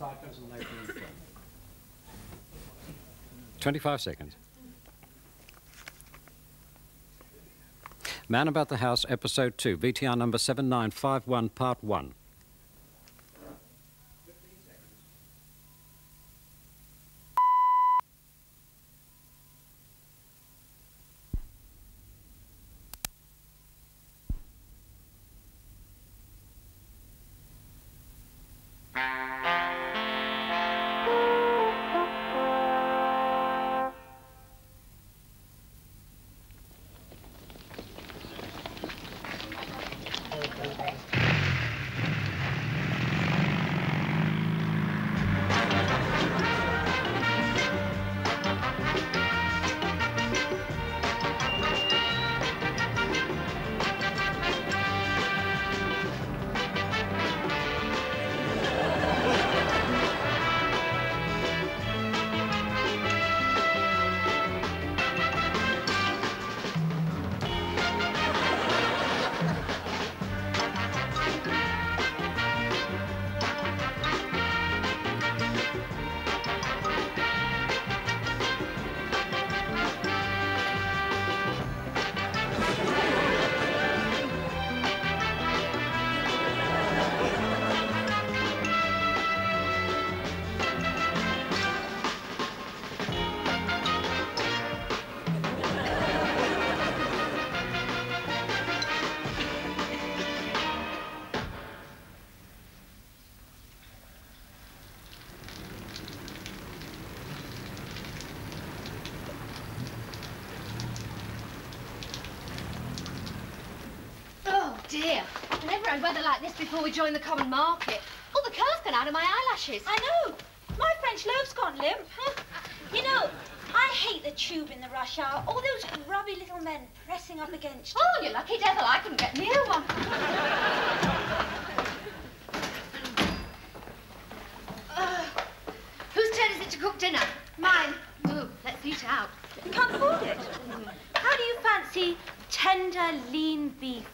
items and local info. 25 seconds. Man About the House, Episode 2, VTR number 7951, Part 1. Dear, I never had weather like this before we joined the common market. Oh, the curl's gone out of my eyelashes. I know. My French loaf's gone limp. You know, I hate the tube in the rush hour. All those grubby little men pressing up against you. Oh, you lucky devil. I couldn't get near one. Whose turn is it to cook dinner? Mine. Oh, let's eat out. You can't afford it. How do you fancy tender, lean beef,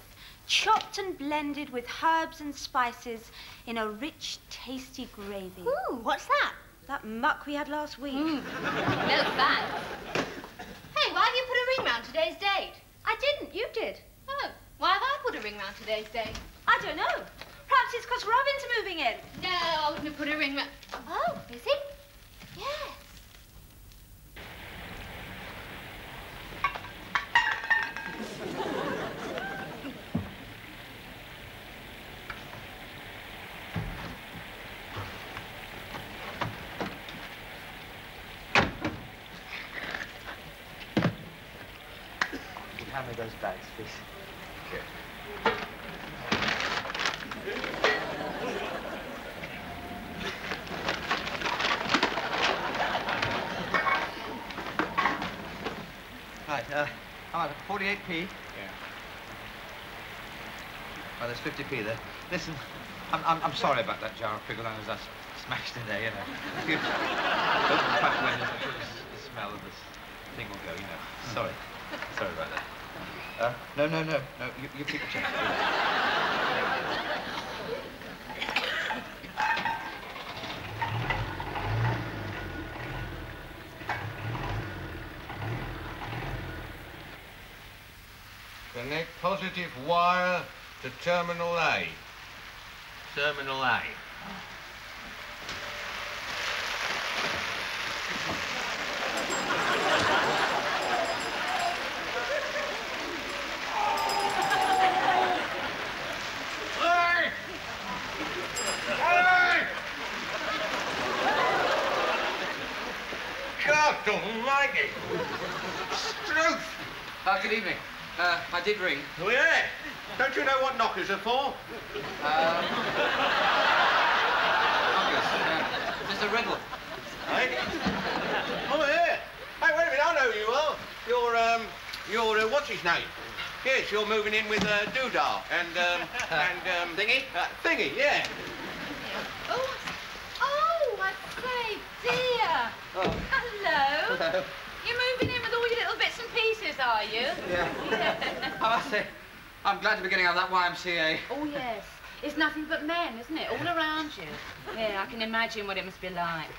chopped and blended with herbs and spices in a rich, tasty gravy? Ooh, what's that? That muck we had last week. No thanks. Hey, why have you put a ring round today's date? I didn't. You did. Oh, why have I put a ring round today's date? I don't know. Perhaps it's because Robin's moving in. No, I wouldn't have put a ring round. Oh, is he? Yes. Hand me those bags, please. Okay. Right, how about 48p? Yeah. Oh, there's 50p there. Listen, I'm sorry about that jar of pickle onions I smashed in there, you know. If you open the front windows, I'm sure the smell of this thing will go, you know. Sorry. Sorry about that. No, you keep the change. Connect positive wire to terminal A. Terminal A. God almighty! Struth! Good evening. I did ring. Oh, yeah? Don't you know what knockers are for? Mr. Riddle. Hey? Oh, yeah. Hey, wait a minute, I know who you are. You're, what's his name? Yes, you're moving in with, Doodah and Thingy? Thingy, yeah. Oh, I say, dear. Oh. Hello. Hello. You're moving in with all your little bits and pieces, are you? Yeah. Yeah. I must say, I'm glad to be getting out of that YMCA. Oh, yes. It's nothing but men, isn't it? All around you. Yeah, I can imagine what it must be like.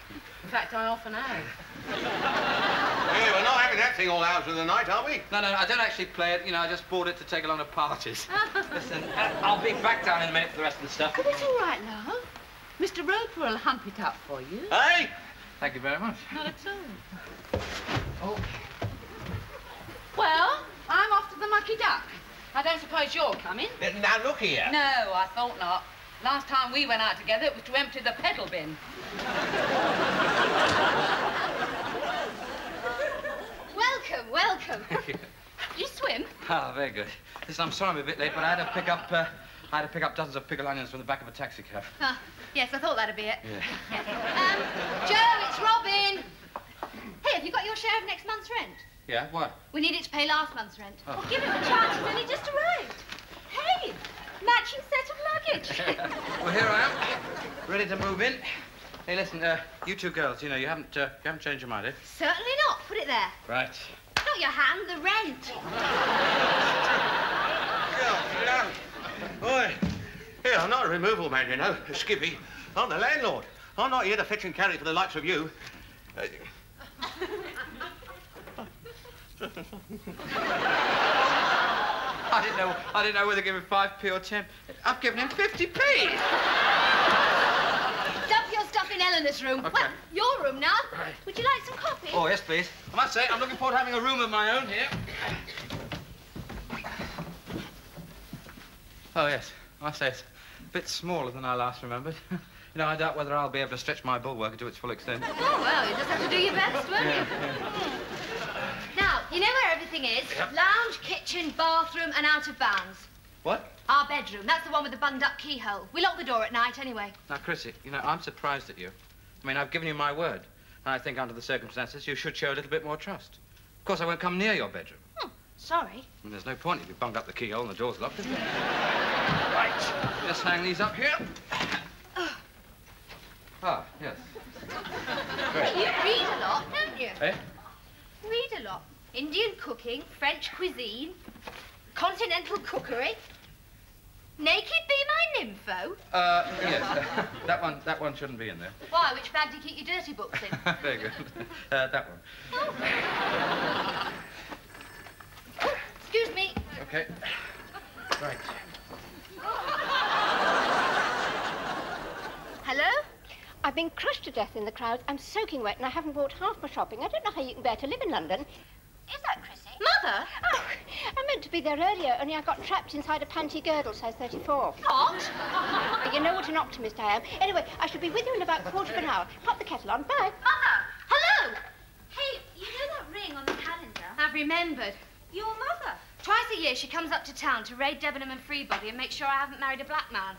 In fact, I often have. Yeah, we're not having that thing all hours of the night, are we? No, I don't actually play it. You know, I just bought it to take along to parties. Listen, I'll be back down in a minute for the rest of the stuff. Oh, it's all right, love. Mr. Roper will hump it up for you. Hey! Thank you very much. Not at all. Oh. Well, I'm off to the Mucky Duck. I don't suppose you're coming? Now, look here. No, I thought not. Last time we went out together, it was to empty the pedal bin. Welcome, welcome. Thank you. You swim? Ah, very good. Listen, I'm sorry I'm a bit late, but I had to pick up dozens of pickled onions from the back of a taxi cab. Ah, yes, I thought that'd be it. Yeah. Joe, it's Robin. Hey, have you got your share of next month's rent? Yeah, what? We need it to pay last month's rent. Oh. Well, give him a chance. He's only just arrived. Hey, matching set of luggage. Well, here I am, ready to move in. Hey, listen, you two girls, you know, you haven't changed your mind, eh? Certainly not. Put it there. Right. Not your hand, the rent. Yeah, Oi. Here, I'm not a removal man, you know, Skippy. I'm the landlord. I'm not here to fetch and carry for the likes of you. I didn't know whether to give him 5p or 10. I've given him 50p. Dump your stuff in Eleanor's room. Okay. Well, your room now. Right. Would you like some coffee? Oh, yes, please. I must say, I'm looking forward to having a room of my own here. Oh, yes. I must say, it's a bit smaller than I last remembered. You know, I doubt whether I'll be able to stretch my bulwark to its full extent. Oh, well, you just have to do your best, won't you? Now, you know where everything is? Yep. Lounge, kitchen, bathroom, and out of bounds. What? Our bedroom. That's the one with the bunged-up keyhole. We lock the door at night, anyway. Now, Chrissy, you know, I'm surprised at you. I mean, I've given you my word. And I think under the circumstances, you should show a little bit more trust. Of course, I won't come near your bedroom. Sorry. And there's no point if you bunged up the keyhole and the door's locked, is there? Right. Just hang these up here. Ah, yes. Great. You read a lot, don't you? Eh? Read a lot. Indian cooking, French cuisine, continental cookery. Naked Be My Nympho? Yes. That one shouldn't be in there. Why, which bag do you keep your dirty books in? Very good. That one. Oh. Excuse me. Okay. Right. Hello? I've been crushed to death in the crowds. I'm soaking wet and I haven't bought half my shopping. I don't know how you can bear to live in London. Is that Chrissy? Mother? Oh, I meant to be there earlier, only I got trapped inside a panty girdle, size 34. What? You know what an optimist I am. Anyway, I shall be with you in about a quarter of an hour. Pop the kettle on. Bye. Mother! Hello! Hey, you know that ring on the calendar? I've remembered. Your mother. Twice a year she comes up to town to raid Debenham and Freebody and make sure I haven't married a black man.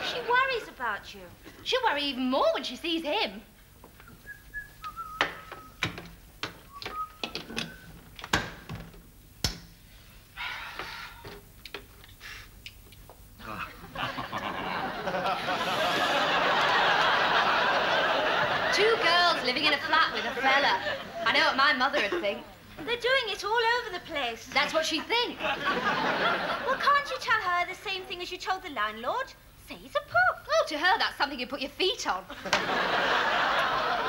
She worries about you. She'll worry even more when she sees him. Two girls living in a flat with a fella. I know what my mother would think. They're doing it all over the place. That's what she'd think. Well, can't you tell her the same thing as you told the landlord? Say he's a pup. Oh, to her, that's something you put your feet on.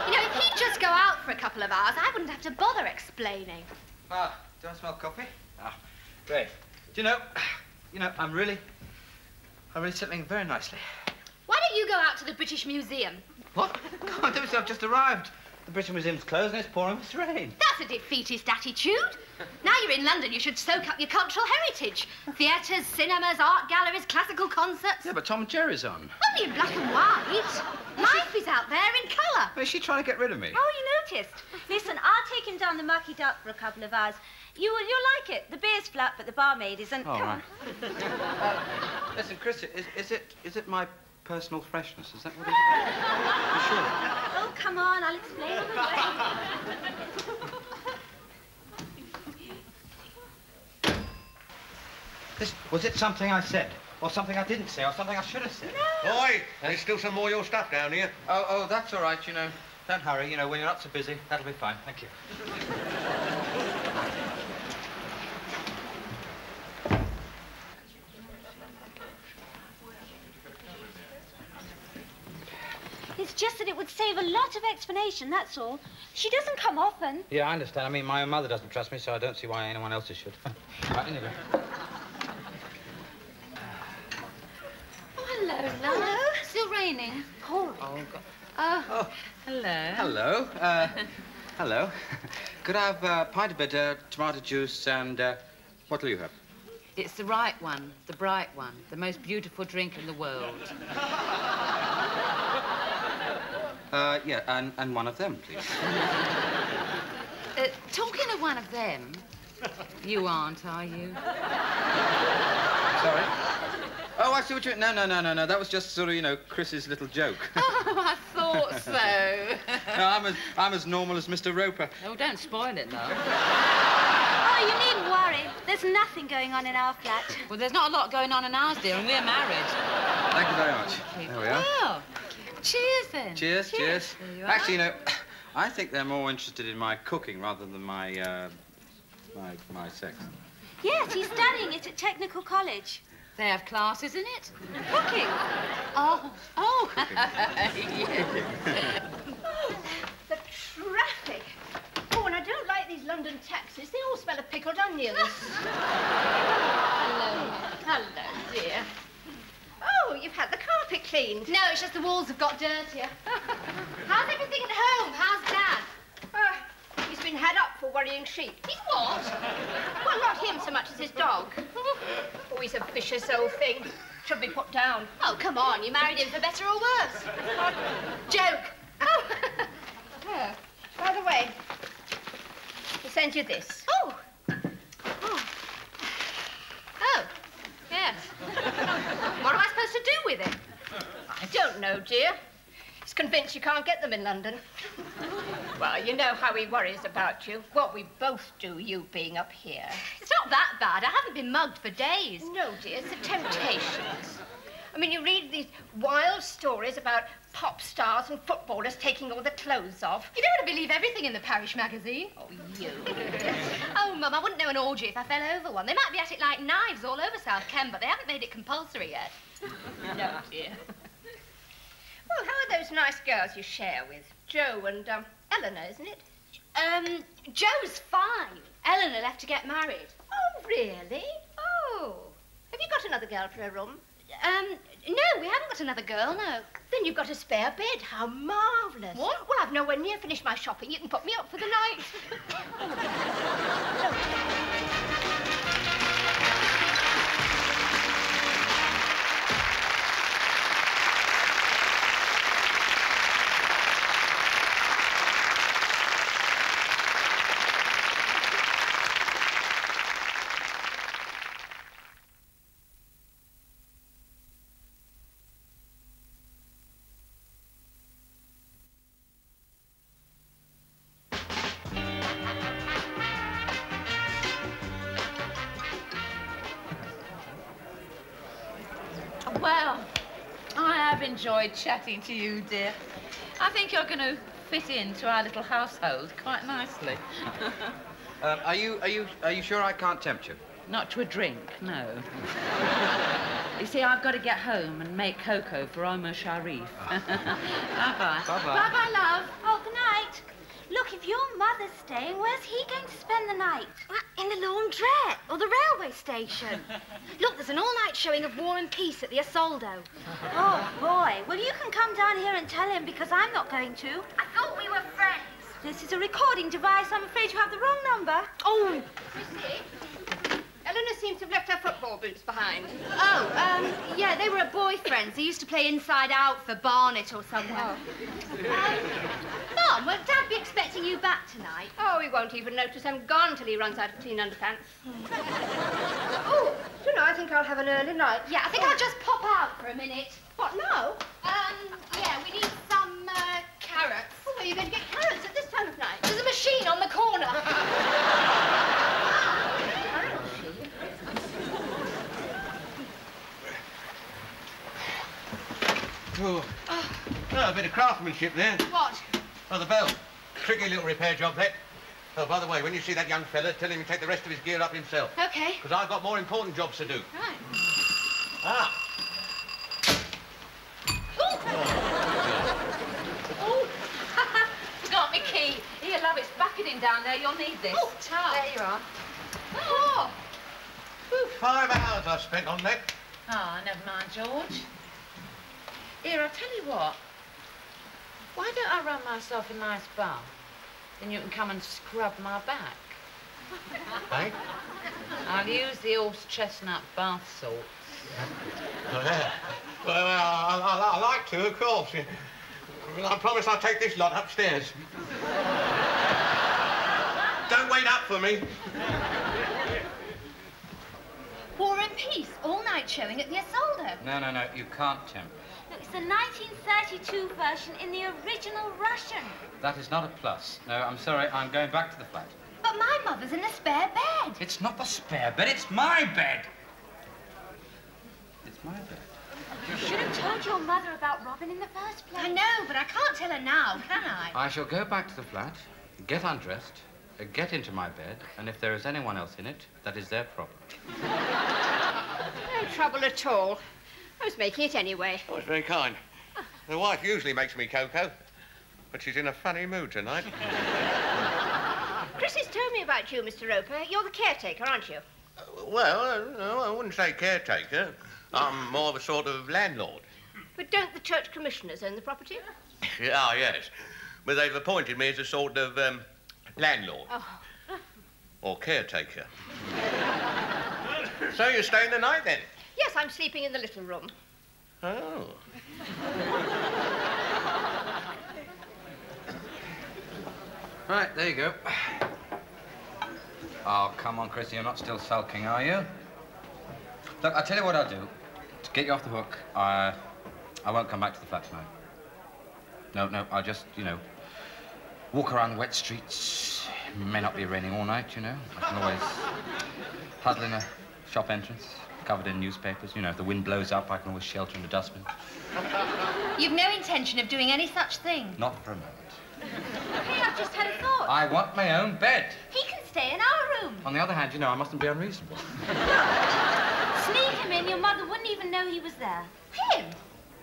You know, if he'd just go out for a couple of hours, I wouldn't have to bother explaining. Ah, do I smell coffee? Ah, great. Do you know, I'm really settling very nicely. Why don't you go out to the British Museum? What? God, I've just arrived. The British Museum's closed and it's pouring with rain. That's a defeatist attitude. Now you're in London, you should soak up your cultural heritage. Theatres, cinemas, art galleries, classical concerts. Yeah, but Tom and Jerry's on. Only in black and white. Life is out there in colour. Is she trying to get rid of me? Oh, you noticed. Listen, I'll take him down the Mucky Duck for a couple of hours. You'll like it. The beer's flat, but the barmaid isn't. All Come right. on. Listen, Chrissy, is it my personal freshness? Is that what it is? You sure? Oh, come on. I'll explain on the way. Was it something I said? Or something I didn't say? Or something I should have said? Oi, there's still some more of your stuff down here. Oh, that's all right, you know. Don't hurry, you know, when you're not so busy, that'll be fine. Thank you. It's just that it would save a lot of explanation, that's all. She doesn't come often. Yeah, I understand. I mean, my own mother doesn't trust me, so I don't see why anyone else's should. Right, anyway. Oh, hello, love. Hello. Still raining? Pouring. Oh, God. Oh, hello. Hello. Hello. Could I have a pint of bitter, tomato juice, and what'll you have? It's the right one, the bright one, the most beautiful drink in the world. Yeah, and one of them, please. Talking of one of them, you aren't, are you? Sorry? Oh, I see what you... No. That was just sort of, you know, Chris's little joke. Oh, I thought so. No, I'm as normal as Mr. Roper. Oh, don't spoil it, love. Oh, you needn't worry. There's nothing going on in our flat. Well, there's not a lot going on in ours, dear, and we're married. Thank you very much. There we are. Well, cheers, then. Cheers. There you are. Actually, you know, I think they're more interested in my cooking rather than my sex. Yes, he's studying it at Technical College. They have classes in it? Cooking. Oh. The traffic. Oh, and I don't like these London taxis. They all smell of pickled onions. Hello, dear. Oh, you've had the carpet cleaned. No, it's just the walls have got dirtier. How's everything at home? How's Dad? He's been had up for worrying sheep. He's what? Well, not him so much as his dog. Oh, he's a vicious old thing. Should be put down. Oh, come on. You married him for better or worse. Joke. Oh. Yeah. By the way, he sent you this. Oh. Oh, yes. What am I supposed to do with it? I don't know, dear. He's convinced you can't get them in London. Well, you know how he worries about you. What we both do, you being up here. It's not that bad. I haven't been mugged for days. No, dear, it's the temptations. I mean, you read these wild stories about pop stars and footballers taking all the clothes off. You don't want to believe everything in the parish magazine. Oh, you. Oh, Mum, I wouldn't know an orgy if I fell over one. They might be at it like knives all over South Ken, but they haven't made it compulsory yet. No, dear. Well, how are those nice girls you share with? Jo and, Eleanor, isn't it? Joe's fine. Eleanor left to get married. Oh, really? Oh. Have you got another girl for a room? No, we haven't got another girl, no. Then you've got a spare bed. How marvellous. What? Well, I've nowhere near finished my shopping. You can put me up for the night. Well, I have enjoyed chatting to you, dear. I think you're going to fit into our little household quite nicely. Are you sure I can't tempt you? Not to a drink, no. You see, I've got to get home and make cocoa for Omar Sharif. Bye-bye. Bye-bye. Bye-bye, love. Oh, good night. Look, if your mother's staying, where's he going to spend the night? In the laundrette or the railway station. Look, there's an all-night showing of War and Peace at the Isoldo. Oh, boy. Well, you can come down here and tell him because I'm not going to. I thought we were friends. This is a recording device. I'm afraid you have the wrong number. Oh, Missy, Eleanor seems to have left her football boots behind. yeah, they were at boyfriends. They used to play Inside Out for Barnet or somewhere. Mum, will Dad be expecting you back tonight? Oh, he won't even notice I'm gone till he runs out of clean underpants. Oh, do you know, I think I'll have an early night. Yeah, I think I'll just pop out for a minute. What, now? Yeah, we need some, carrots. Oh, where are you going to get carrots at this time of night? There's a machine on the corner. Oh, a bit of craftsmanship there. What? Oh, the bell. Tricky little repair job, that. Oh, by the way, when you see that young fella, tell him to take the rest of his gear up himself. Okay. Because I've got more important jobs to do. Right. Ah. Ooh. cooking down there. You'll need this. Oh, there you are. Oh. 5 hours I've spent on that. Ah, never mind, George. Here, I'll tell you what. Why don't I run myself a nice bath? Then you can come and scrub my back. Eh? I'll use the horse chestnut bath salts. Oh, yeah. Well, I like to, of course. I promise I'll take this lot upstairs. Don't wait up for me. War and Peace, all-night showing at the Isolde. No, you can't, Tim. Look, it's the 1932 version in the original Russian. That is not a plus. No, I'm sorry, I'm going back to the flat. But my mother's in a spare bed. It's not the spare bed, it's my bed. It's my bed. You should have told your mother about Robin in the first place. I know, but I can't tell her now, can I? I shall go back to the flat, get undressed, get into my bed, and if there is anyone else in it, that is their problem. No trouble at all. I was making it anyway. Oh, it's very kind. The wife usually makes me cocoa, but she's in a funny mood tonight. Chris has told me about you, Mr. Roper. You're the caretaker, aren't you? Well, no, I wouldn't say caretaker. I'm more of a sort of landlord. But don't the church commissioners own the property? Ah, yes. But they've appointed me as a sort of landlord. Oh. Or caretaker. So you're staying the night, then? Yes, I'm sleeping in the little room. Oh. Right, there you go. Oh, come on, Chrissy, you're not still sulking, are you? Look, I'll tell you what I'll do. To get you off the hook, I won't come back to the flat tonight. No, I'll just, walk around the wet streets. It may not be raining all night, I can always huddle in a shop entrance, covered in newspapers. If the wind blows up, I can always shelter in the dustbin. You've no intention of doing any such thing. Not for a moment. Hey, I've just had a thought. I want my own bed. He can stay in our room. On the other hand, I mustn't be unreasonable. Sneak him in, your mother wouldn't even know he was there. Him?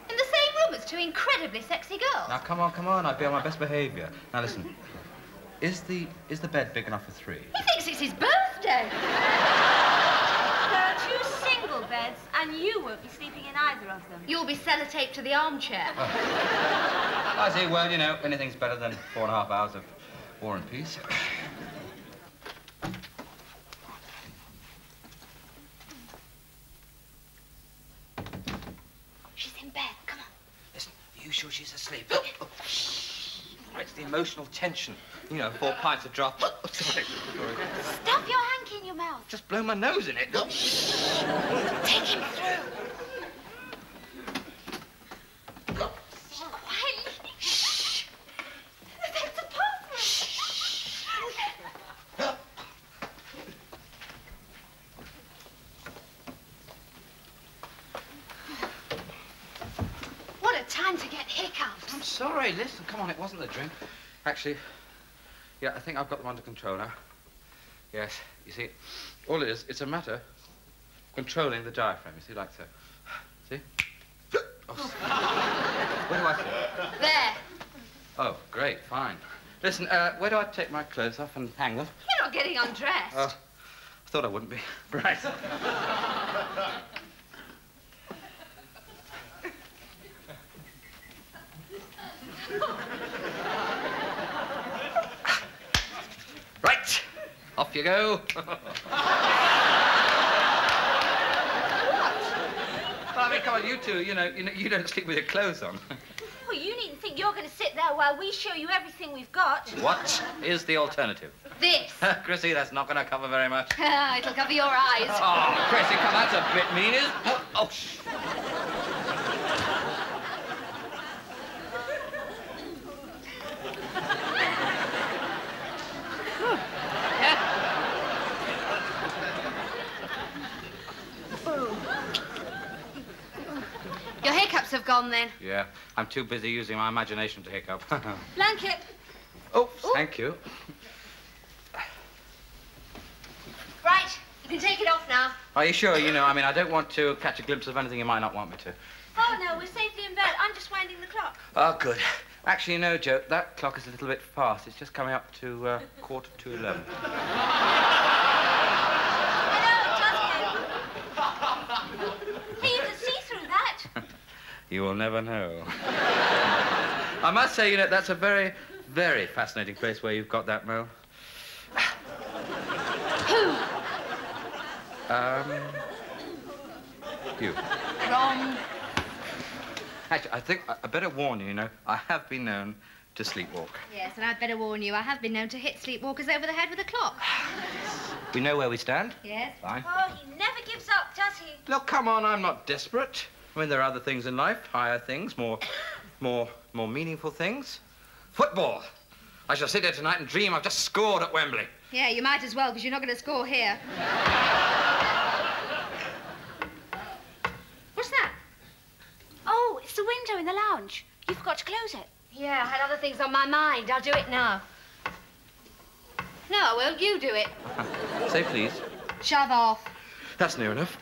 In the same room as two incredibly sexy girls? Now, come on, I'd be on my best behaviour. Now, listen, is the bed big enough for 3? He thinks it's his birthday. There are 2 single beds, and you won't be sleeping in either of them. You'll be sellotaped to the armchair. I see, well, anything's better than 4.5 hours of War and Peace. She's in bed. Come on. Listen, are you sure she's asleep? Oh. It's the emotional tension. 4 pints of drop. Sorry. Stuff your hanky in your mouth. Just blow my nose in it. Take him through. Quietly. Shh. That's a bathroom. What a time to get hiccups. I'm sorry, listen, come on, it wasn't the drink. Actually, yeah, I think I've got them under control now. Yes, you see, all it is, it's a matter of controlling the diaphragm, you see, like so. See? Oh, where do I feel? There. Oh, great, fine. Listen, where do I take my clothes off and hang them? You're not getting undressed. Oh, I thought I wouldn't be. Right. Right, off you go. Well, I mean, come on, you two, you don't sleep with your clothes on. Well, you needn't think you're going to sit there while we show you everything we've got. What is the alternative? This. Chrissy, that's not going to cover very much. It'll cover your eyes. Oh, Chrissy, come on, that's a bit mean, isn't it? Oh, shh. Your hiccups have gone then. Yeah, I'm too busy using my imagination to hiccup. Blanket. Oh, thank you. Right, you can take it off now. Are you sure? I don't want to catch a glimpse of anything you might not want me to. Oh, no, we're safely in bed. I'm just winding the clock. Oh, good. Actually, no, Joe, that clock is a little bit fast. It's just coming up to 11:15. Hey, you can see through that. You will never know. I must say, you know, that's a very, very fascinating place where you've got that, Mel. Who? You. Wrong. Actually, I think I better warn you, you know, I have been known to sleepwalk. Yes, and I'd better warn you, I have been known to hit sleepwalkers over the head with a clock. We know where we stand. Yes. Fine. Oh, he never gives up, does he? Look, come on, I'm not desperate. I mean, there are other things in life, higher things, more meaningful things. Football. I shall sit here tonight and dream I've just scored at Wembley. Yeah, you might as well, because you're not going to score here. What's that? Oh, it's the window in the lounge. You forgot to close it. Yeah, I had other things on my mind. I'll do it now. No, I won't. You do it. Say please. Shove off. That's near enough.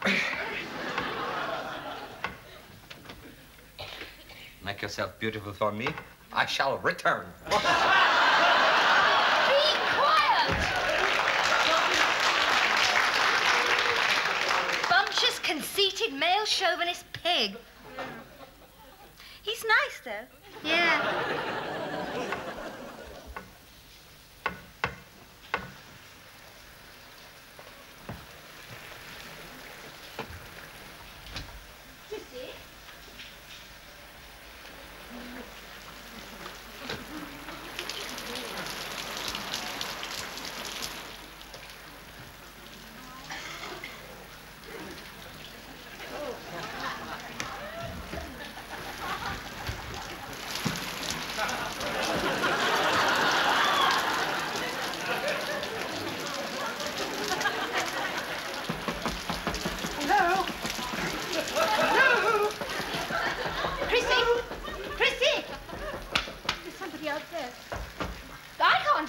Make yourself beautiful for me. I shall return. Be quiet! Bumptious, conceited, male chauvinist pig. He's nice, though. Yeah.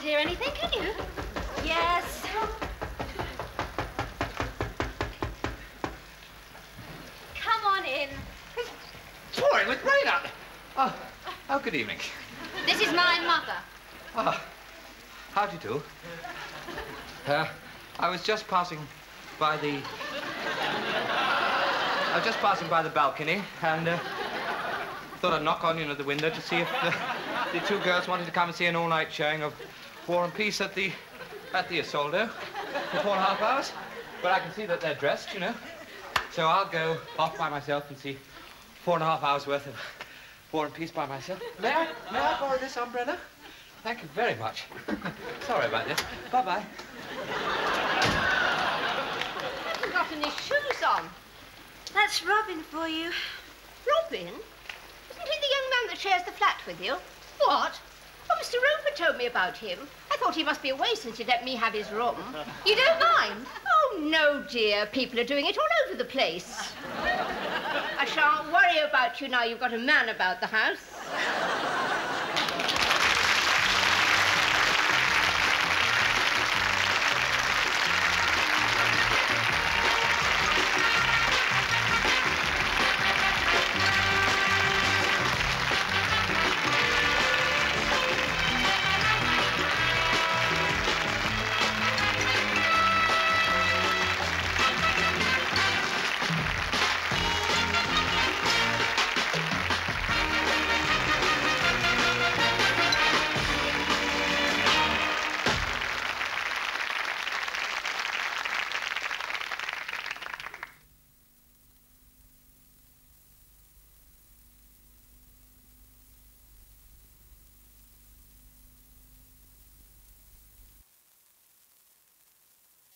Hear anything, can you? Yes. Come on in. It's pouring with rain out there. Oh, good evening. This is my mother. Oh, how do you do? I was just passing by the... balcony and thought I'd knock on, you know, the window to see if the two girls wanted to come and see an all-night showing of War and Peace at the Isolde for 4.5 hours. But I can see that they're dressed, you know. So I'll go off by myself and see 4.5 hours worth of War and Peace by myself. May I borrow this umbrella? Thank you very much. Sorry about this. Bye-bye. You've got any shoes on. That's Robin for you. Robin? Isn't he the young man that shares the flat with you? What? Oh, Mr. Roper told me about him. I thought he must be away since you let me have his room. You don't mind? Oh, no, dear. People are doing it all over the place. I shan't worry about you now you've got a man about the house.